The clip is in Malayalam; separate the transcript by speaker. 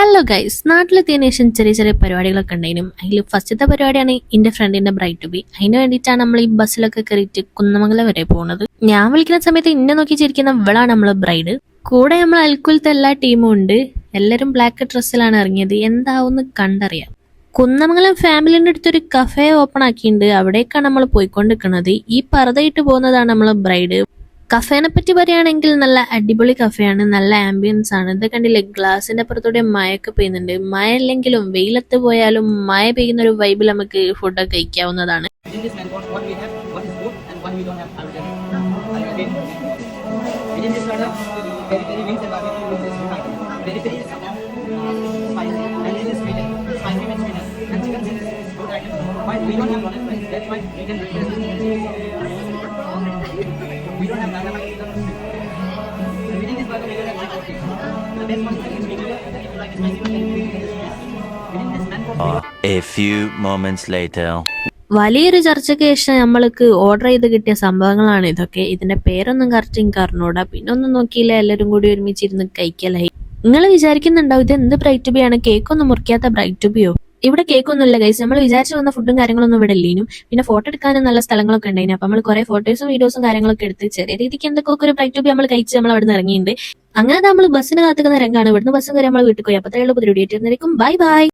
Speaker 1: ഹലോ ഗൈസ്, നാട്ടിലെത്തിയതിനു ശേഷം ചെറിയ ചെറിയ പരിപാടികളൊക്കെ ഉണ്ടായിരുന്നു. അതിൽ ഫസ്റ്റത്തെ പരിപാടിയാണ് എന്റെ ഫ്രണ്ടിന്റെ ബ്രൈഡ് ടു ബി. അതിന് വേണ്ടിയിട്ടാണ് നമ്മൾ ഈ ബസ്സിലൊക്കെ കയറിയിട്ട് കുന്നമംഗലം വരെ പോകുന്നത്. ഞാൻ വിളിക്കുന്ന സമയത്ത് ഇന്നെ നോക്കി ചിരിക്കുന്ന ഇവളാണ് നമ്മളെ ബ്രൈഡ്. കൂടെ നമ്മൾ അൽക്കുലത്തെ എല്ലാ ടീമും ഉണ്ട്. എല്ലാവരും ബ്ലാക്ക് ഡ്രസ്സിലാണ് ഇറങ്ങിയത്. എന്താവുമെന്ന് കണ്ടറിയാം. കുന്നമംഗലം ഫാമിലിന്റെ അടുത്തൊരു കഫേ ഓപ്പൺ ആക്കിയിട്ടുണ്ട്. അവിടേക്കാണ് നമ്മൾ പോയിക്കൊണ്ടിരിക്കുന്നത്. ഈ പർദ്ദയിട്ട് പോകുന്നതാണ് നമ്മളെ ബ്രൈഡ്. കഫേനെ പറ്റി പറയുകയാണെങ്കിൽ നല്ല അടിപൊളി കഫേയാണ്, നല്ല ആംബിയൻസ് ആണ്. ഇത് കണ്ടില്ലേ, ഗ്ലാസിന്റെ അപ്പുറത്തൂടെ മഴയൊക്കെ പെയ്യുന്നുണ്ട്. മഴ ഇല്ലെങ്കിലും വെയിലത്ത് പോയാലും മഴ പെയ്യുന്ന ഒരു വൈബിൽ നമുക്ക് ഫുഡൊക്കെ കഴിക്കാവുന്നതാണ്. We don't have nana like within this burger we don't have like okay. The best one is we do it if you like spicy one within this man. A few moments later. വലിയൊരു ചർച്ചയ്ക്ക് ശേഷം നമ്മൾക്ക് ഓർഡർ ചെയ്ത് കിട്ടിയ സംഭവങ്ങളാണ് ഇതൊക്കെ. ഇതിന്റെ പേരൊന്നും കറക്റ്റ് എനിക്ക് അറിഞ്ഞൂടാ. പിന്നെ ഒന്നും നോക്കിയില്ല, എല്ലാവരും കൂടി ഒരുമിച്ചിരുന്ന് കഴിക്കലായി. നിങ്ങൾ വിചാരിക്കുന്നുണ്ടാവും ഇത് എന്ത് ബ്രൈറ്റ് ടു ബി ആണ്, കേക്കൊന്നും മുറിക്കാത്ത ബ്രൈറ്റ് ടു ബിയോ? ഇവിടെ കേക്കൊന്നുമില്ല ഗൈസ്. നമ്മൾ വിചാരിച്ചു വന്ന ഫുഡും കാര്യങ്ങളൊന്നും ഇവിടെ ഇല്ലേനും. പിന്നെ ഫോട്ടോ എടുക്കാനും നല്ല സ്ഥലങ്ങളൊക്കെ ഉണ്ടായിരുന്നു. അപ്പൊ നമ്മൾ കുറെ ഫോട്ടോസും വീഡിയോസും കാര്യങ്ങളൊക്കെ എടുത്ത് ചെറിയ രീതിക്ക് എന്തൊക്കെ ഒരു ബ്രൈറ്റ് ടു ബി നമ്മൾ കഴിച്ച് നമ്മൾ അവിടെ നിന്ന് ഇറങ്ങിയിട്ടുണ്ട്. അങ്ങനെ നമ്മൾ ബസ്സിന് കാത്തുക്കുന്ന രംഗാണ്. ഇവിടുന്ന് ബസ്സും കയറി നമ്മൾ വീട്ടിൽ പോയി. അപ്പത്രയുള്ള പുതിയ വീഡിയോ ആയിട്ട് ബൈ ബൈ.